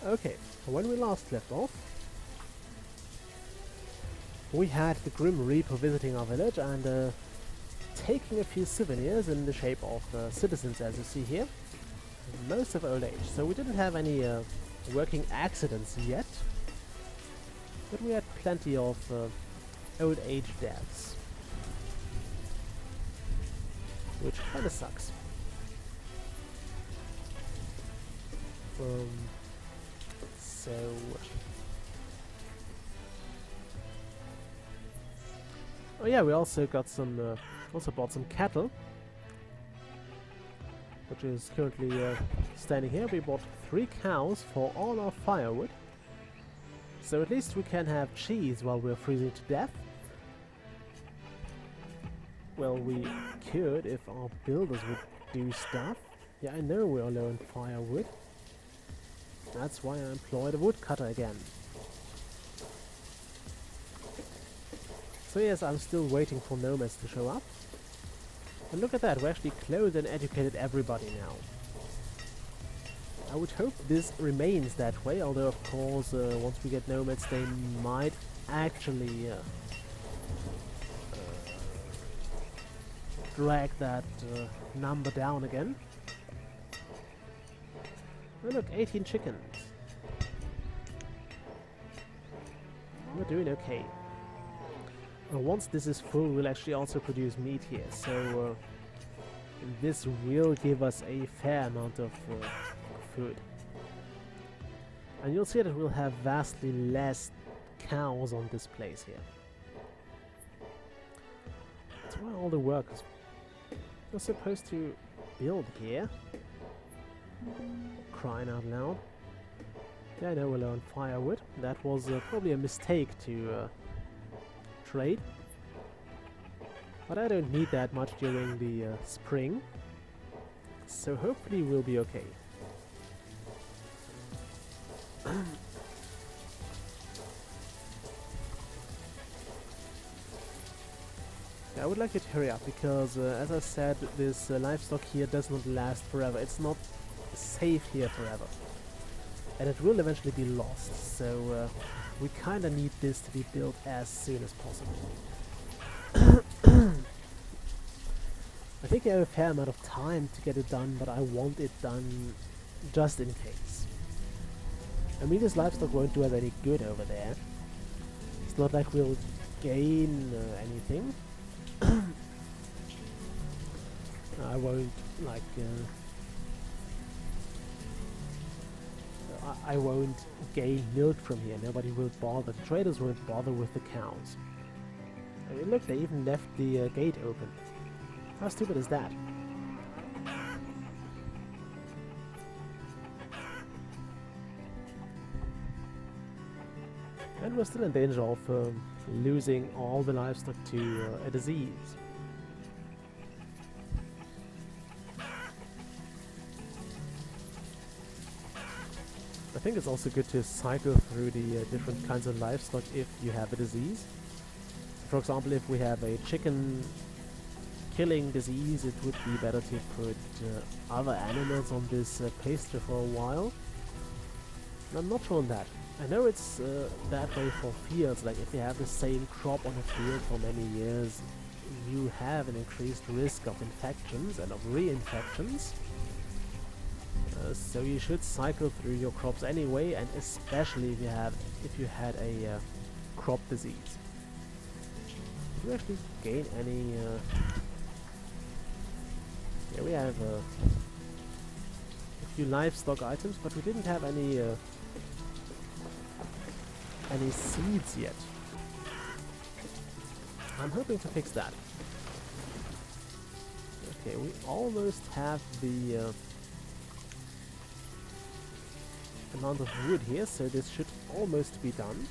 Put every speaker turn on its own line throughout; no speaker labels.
Okay, when we last left off, we had the Grim Reaper visiting our village and taking a few souvenirs in the shape of citizens, as you see here. Most of old age, so we didn't have any working accidents yet, but we had plenty of old age deaths, which kinda sucks. Oh yeah, we also got some, also bought some cattle, which is currently standing here. We bought 3 cows for all our firewood, so at least we can have cheese while we're freezing to death. Well, we could if our builders would do stuff. Yeah, I know we are low on firewood. That's why I employed a woodcutter again. So yes, I'm still waiting for nomads to show up. And look at that, we actually clothed and educated everybody now. I would hope this remains that way, although of course once we get nomads they might actually drag that number down again. Oh look, 18 chickens. We're doing okay. Once this is full, we'll actually also produce meat here, so this will give us a fair amount of food. And you'll see that we'll have vastly less cows on this place here. That's why all the workers are supposed to build here. Crying out loud. Yeah, I know we're low on firewood. That was probably a mistake to trade. But I don't need that much during the spring. So hopefully we'll be okay. I would like you to hurry up because, as I said, this livestock here does not last forever. It's not safe here forever. And it will eventually be lost, so we kinda need this to be built as soon as possible. I think I have a fair amount of time to get it done, but I want it done just in case. I mean, this livestock won't do us any good over there. It's not like we'll gain anything. I won't, like, I won't gain milk from here. Nobody will bother. The traders won't bother with the cows. I mean, look, they even left the gate open. How stupid is that? And we're still in danger of losing all the livestock to a disease. I think it's also good to cycle through the different kinds of livestock if you have a disease. For example, if we have a chicken killing disease, it would be better to put other animals on this pasture for a while. And I'm not sure on that. I know it's that way for fields, like if you have the same crop on a field for many years, you have an increased risk of infections and of reinfections. So you should cycle through your crops anyway, and especially if you had a crop disease. Do we actually gain any? Yeah, we have a few livestock items, but we didn't have any seeds yet. I'm hoping to fix that. Okay, we almost have the amount of wood here, so this should almost be done.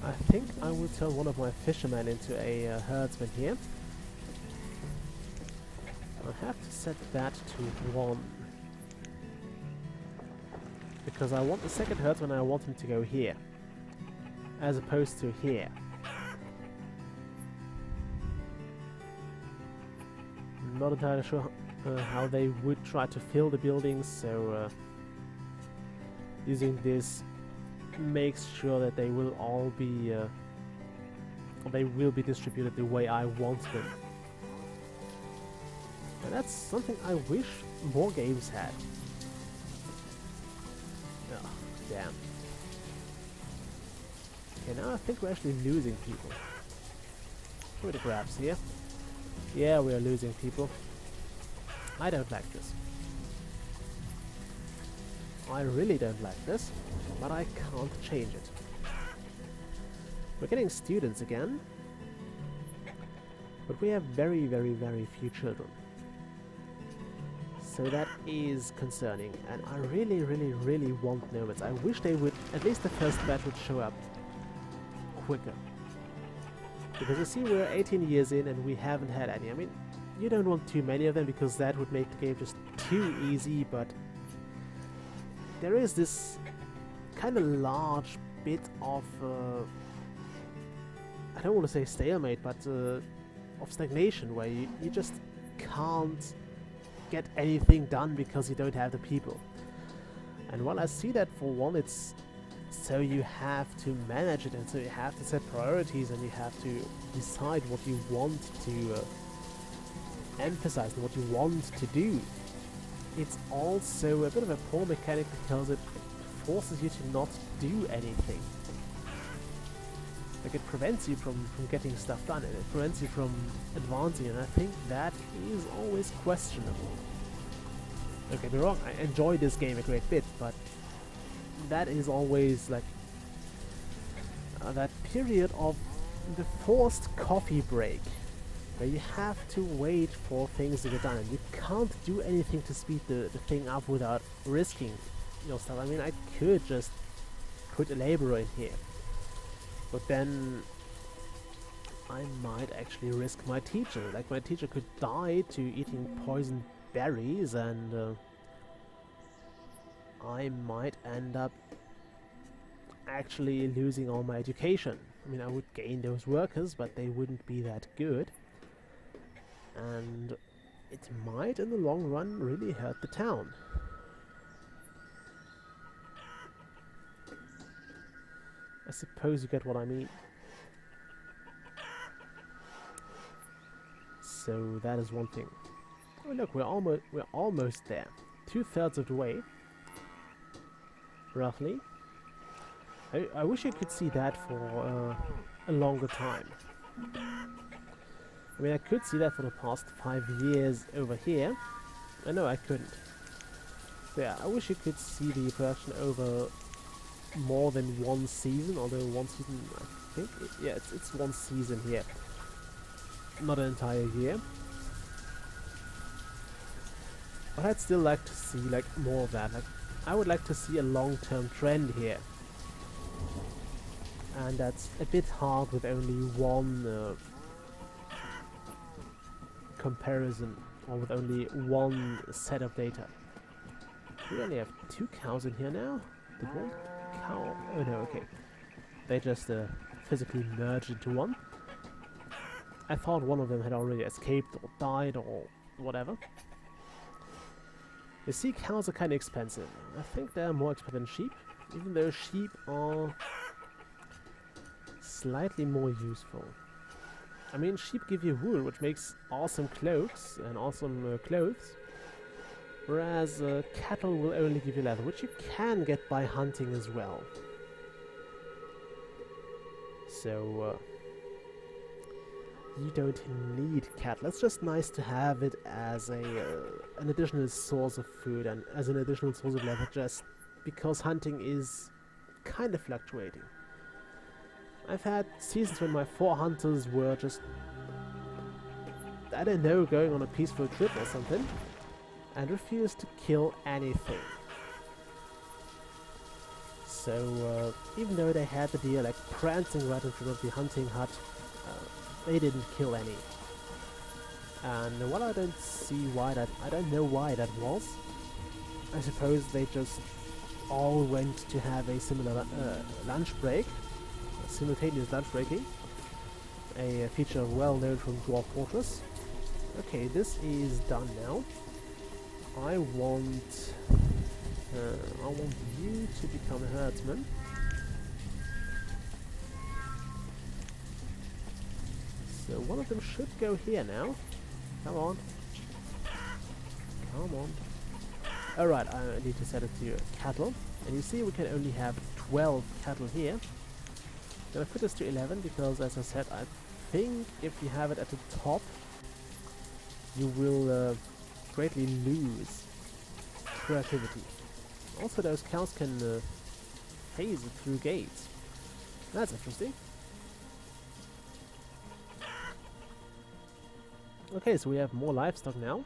I think I will turn one of my fishermen into a herdsman here. I have to set that to 1. Because I want the second herdsman, I want him to go here. As opposed to here. I'm not entirely sure how they would try to fill the buildings, so using this makes sure that they will all be distributed the way I want them. And that's something I wish more games had. Ugh, damn. Okay, now I think we're actually losing people. Look at the graphs here. Yeah, we are losing people. I don't like this. I really don't like this, but I can't change it. We're getting students again, but we have very, very, very few children. So that is concerning, and I really, really, really want nomads. I wish they would, at least the first batch would show up quicker. Because you see, we're 18 years in and we haven't had any. I mean, you don't want too many of them because that would make the game just too easy, but there is this kind of large bit of, I don't want to say stalemate, but of stagnation, where you just can't get anything done because you don't have the people. And while I see that, for one, it's so you have to manage it, and so you have to set priorities, and you have to decide what you want to emphasize and what you want to do. It's also a bit of a poor mechanic because it forces you to not do anything. Like, it prevents you from getting stuff done, and it prevents you from advancing, and I think that is always questionable. Don't get me wrong, I enjoy this game a great bit, but that is always like that period of the forced coffee break, where you have to wait for things to get done, and you can't do anything to speed the thing up without risking your stuff. I mean, I could just put a laborer in here, but then I might actually risk my teacher. Like, my teacher could die to eating poisoned berries, and I might end up actually losing all my education. I mean, I would gain those workers, but they wouldn't be that good. And it might, in the long run, really hurt the town. I suppose you get what I mean. So that is one thing. Oh look, we're almost there. 2/3 of the way, roughly. I wish you could see that for a longer time. I mean, I could see that for the past 5 years over here. No, I couldn't. So yeah, I wish you could see the production over more than one season, although one season, I think, yeah, it's one season here, not an entire year. But I'd still like to see like more of that. Like, I would like to see a long-term trend here, and that's a bit hard with only one comparison, or with only one set of data. We only have 2 cows in here now. Did one cow? Oh no, okay. They just physically merged into one. I thought one of them had already escaped or died or whatever. You see, cows are kind of expensive. I think they're more expensive than sheep, even though sheep are slightly more useful. I mean, sheep give you wool, which makes awesome cloaks and awesome clothes, whereas cattle will only give you leather, which you can get by hunting as well. So you don't need cattle. It's just nice to have it as an additional source of food and as an additional source of leather, just because hunting is kind of fluctuating. I've had seasons when my 4 hunters were just, I don't know, going on a peaceful trip or something, and refused to kill anything. So even though they had the deer like prancing right in front of the hunting hut, they didn't kill any. And while I don't see why that, I don't know why that was. I suppose they just all went to have a similar lunch break, simultaneous lunch breaking, a feature well known from Dwarf Fortress. Okay, this is done now. I want you to become a herdsman. So one of them should go here now. Come on. Come on. Alright, I need to set it to cattle. And you see we can only have 12 cattle here. I'm gonna put this to 11 because, as I said, I think if you have it at the top, you will greatly lose creativity. Also, those cows can phase it through gates. That's interesting. Okay, so we have more livestock now.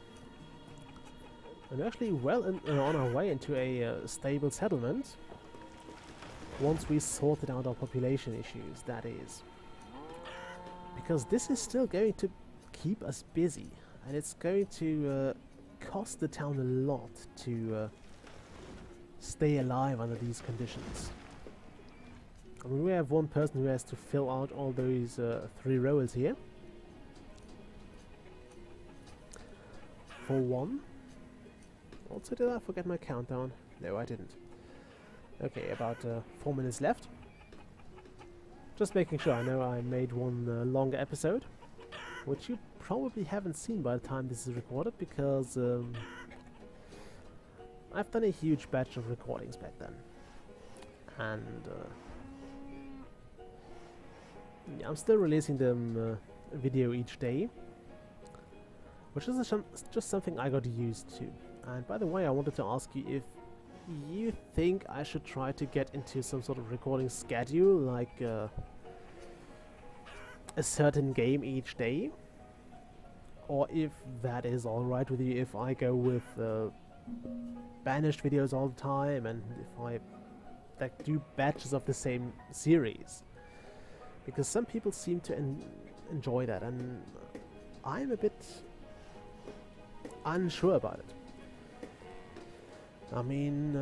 And we're actually well on our way into a stable settlement. Once we sorted out our population issues, that is. Because this is still going to keep us busy. And it's going to cost the town a lot to stay alive under these conditions. I mean, we have one person who has to fill out all those 3 rows here. For one. Also, did I forget my countdown? No, I didn't. Okay, about 4 minutes left. Just making sure. I know I made one longer episode, which you probably haven't seen by the time this is recorded, because I've done a huge batch of recordings back then. And yeah, I'm still releasing them video each day, which is just something I got used to. And by the way, I wanted to ask you if you think I should try to get into some sort of recording schedule, like a certain game each day, or if that is alright with you if I go with Banished videos all the time, and if I like do batches of the same series, because some people seem to enjoy that, and I'm a bit unsure about it. I mean,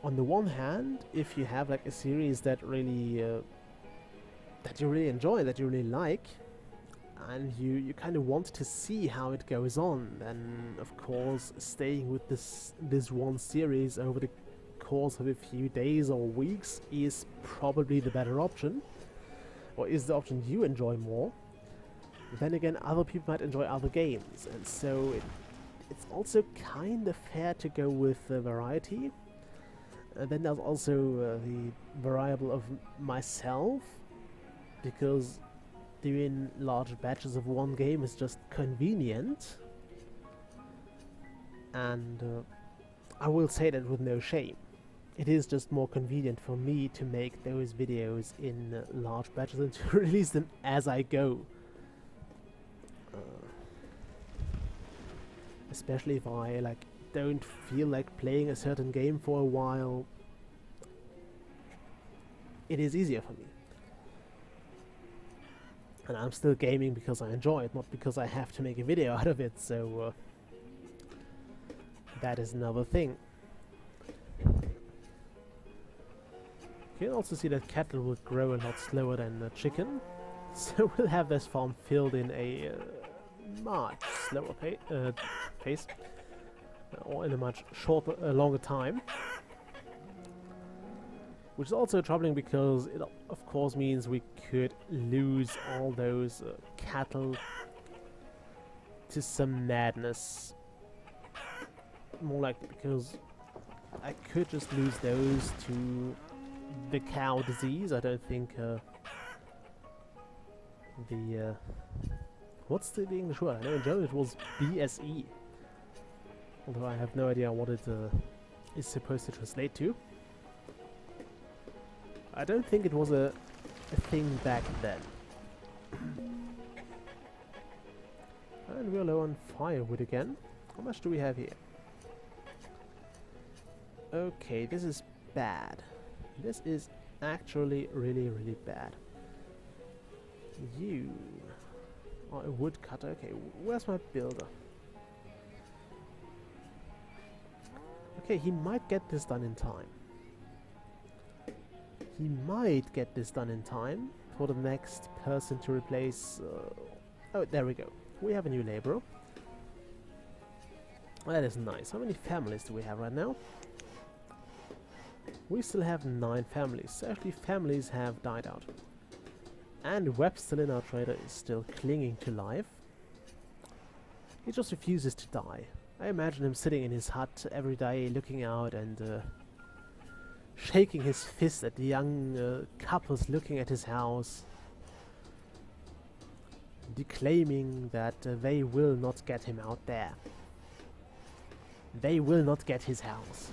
on the one hand, if you have like a series that really that you really enjoy, that you really like, and you kind of want to see how it goes on, then of course staying with this one series over the course of a few days or weeks is probably the better option, or is the option you enjoy more. Then again, other people might enjoy other games, and so it's also kind of fair to go with variety. And then there's also the variable of myself, because doing large batches of one game is just convenient. And I will say that with no shame. It is just more convenient for me to make those videos in large batches and to release them as I go. Especially if I like don't feel like playing a certain game for a while, it is easier for me. And I'm still gaming because I enjoy it, not because I have to make a video out of it, so that is another thing. You can also see that cattle will grow a lot slower than chicken, so we'll have this farm filled in a much slower pace, or in a much shorter, longer time, which is also troubling because it of course means we could lose all those cattle to some madness, more likely, because I could just lose those to the cow disease. I don't think what's the English word? I know in German it was BSE. Although I have no idea what it is supposed to translate to. I don't think it was a thing back then. And we're low on firewood again. How much do we have here? Okay, this is bad. This is actually really, really bad. You are a woodcutter. Okay, where's my builder? Okay, he might get this done in time. He might get this done in time for the next person to replace... oh, there we go. We have a new laborer. That is nice. How many families do we have right now? We still have 9 families. So actually families have died out. And Webb, still in our trader, is still clinging to life. He just refuses to die. I imagine him sitting in his hut every day, looking out and shaking his fist at the young couples looking at his house, declaiming that they will not get him out there. They will not get his house.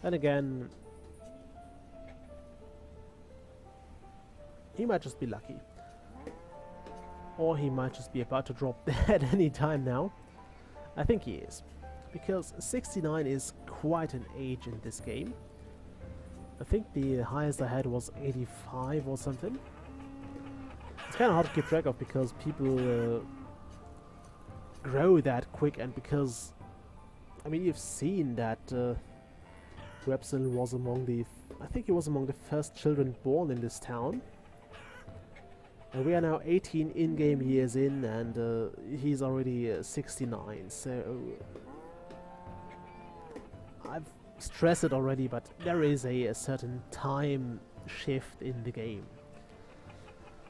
Then again, he might just be lucky. Or he might just be about to drop dead any time now. I think he is. Because 69 is quite an age in this game. I think the highest I had was 85 or something. It's kind of hard to keep track of because people grow that quick, and because, I mean, you've seen that Webson was among the, I think he was among the first children born in this town. And we are now 18 in-game years in, and he's already 69, so I've stressed it already, but there is a certain time shift in the game.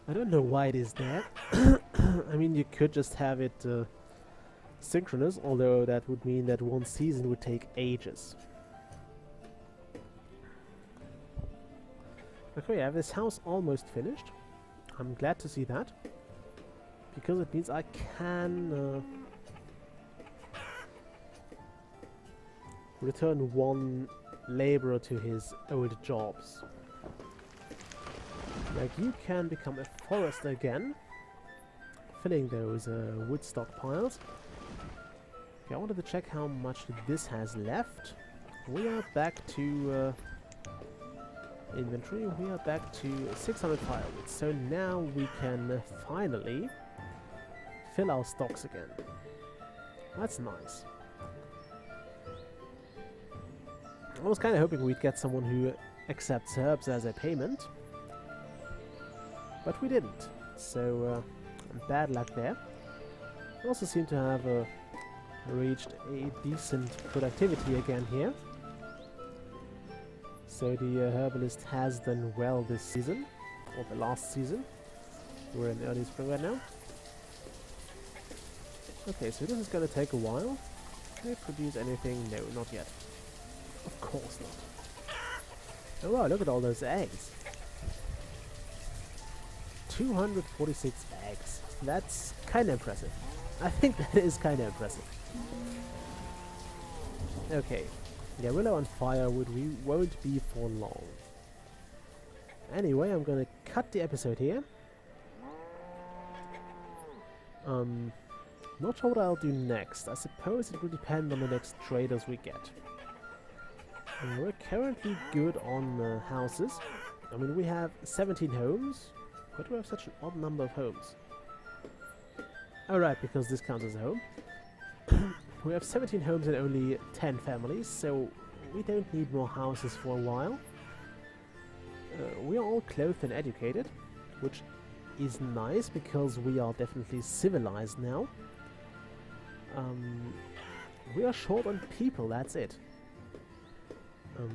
I don't know why it is there. I mean, you could just have it synchronous, although that would mean that one season would take ages. Okay, I have this house almost finished. I'm glad to see that, because it means I can return one laborer to his old jobs. Like, you can become a forester again, filling those wood stockpiles. Okay, I wanted to check how much this has left. We are back to inventory. We are back to 600 firewood. So now we can finally fill our stocks again. That's nice. I was kind of hoping we'd get someone who accepts herbs as a payment, but we didn't. So bad luck there. We also seem to have reached a decent productivity again here. So the herbalist has done well this season, or the last season. We're in early spring right now. Okay, so this is going to take a while. Can it produce anything? No, not yet. Of course not. Oh wow, look at all those eggs. 246 eggs. That's kind of impressive. I think that is kind of impressive. Okay. Guerrilla and firewood, we won't be for long. Anyway, I'm gonna cut the episode here. Not sure what I'll do next. I suppose it will depend on the next traders we get. We're currently good on houses. I mean, we have 17 homes. Why do we have such an odd number of homes? Oh right, because this counts as a home. We have 17 homes and only 10 families, so we don't need more houses for a while. We are all clothed and educated, which is nice because we are definitely civilized now. We are short on people, that's it.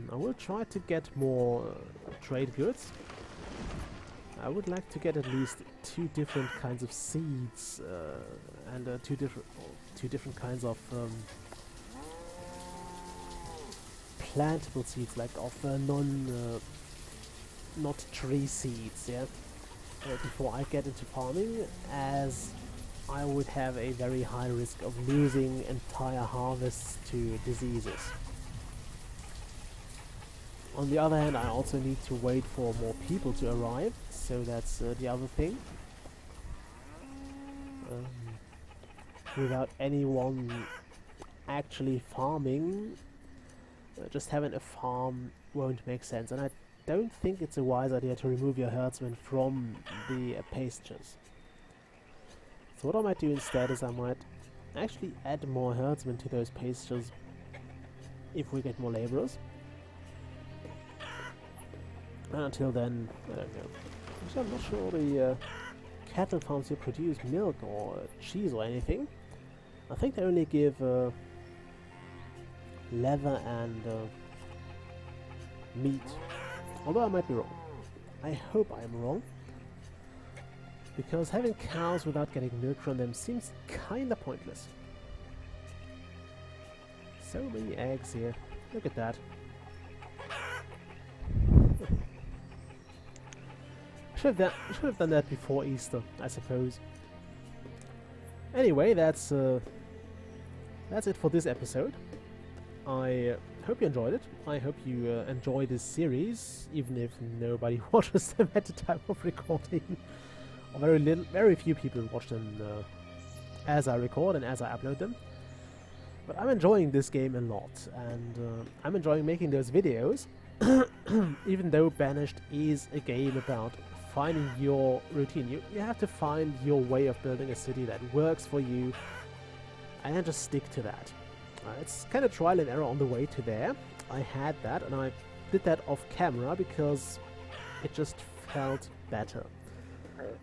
I will try to get more trade goods. I would like to get at least 2 different kinds of seeds and 2 different kinds of plantable seeds, like of not tree seeds, yeah. Before I get into farming, as I would have a very high risk of losing entire harvests to diseases. On the other hand, I also need to wait for more people to arrive, so that's the other thing. Without anyone actually farming, just having a farm won't make sense, and I don't think it's a wise idea to remove your herdsmen from the pastures. So what I might do instead is I might actually add more herdsmen to those pastures if we get more laborers. And until then, I don't know. Actually, I'm not sure the cattle farms here produce milk or cheese or anything. I think they only give leather and meat. Although I might be wrong. I hope I'm wrong. Because having cows without getting milk from them seems kinda pointless. So many eggs here. Look at that. Should have done that before Easter, I suppose. Anyway, that's it for this episode. I hope you enjoyed it. I hope you enjoy this series, even if nobody watches them at the time of recording. Or very few people watch them as I record and as I upload them. But I'm enjoying this game a lot, and I'm enjoying making those videos, even though Banished is a game about finding your routine. You have to find your way of building a city that works for you, and then just stick to that. It's kind of trial and error on the way to there. I had that, and I did that off camera because it just felt better.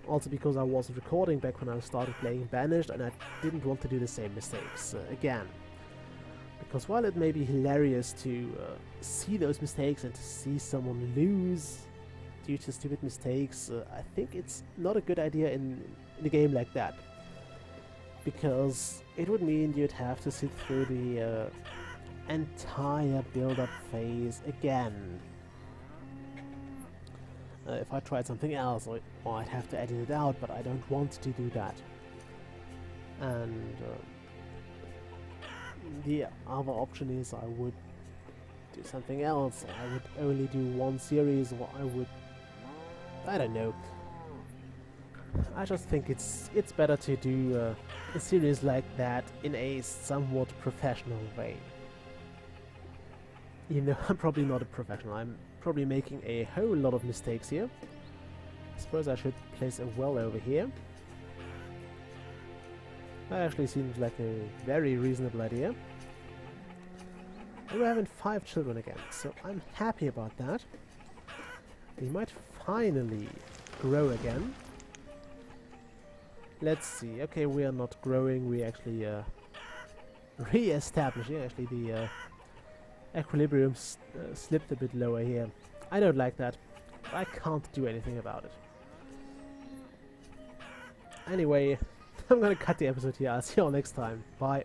Also because I wasn't recording back when I started playing Banished, and I didn't want to do the same mistakes again. Because while it may be hilarious to see those mistakes and to see someone lose due to stupid mistakes, I think it's not a good idea in a game like that. Because it would mean you'd have to sit through the entire build-up phase again. If I tried something else, or I'd have to edit it out, but I don't want to do that. And the other option is I would do something else. I would only do one series, or I don't know. I just think it's better to do a series like that in a somewhat professional way. Even though I'm probably not a professional, I'm probably making a whole lot of mistakes here. I suppose I should place a well over here. That actually seems like a very reasonable idea. And we're having 5 children again, so I'm happy about that. We might finally grow again. Let's see. Okay, we are not growing. We actually re-establishing. Actually, the equilibrium slipped a bit lower here. I don't like that. I can't do anything about it. Anyway, I'm gonna cut the episode here. I'll see you all next time. Bye.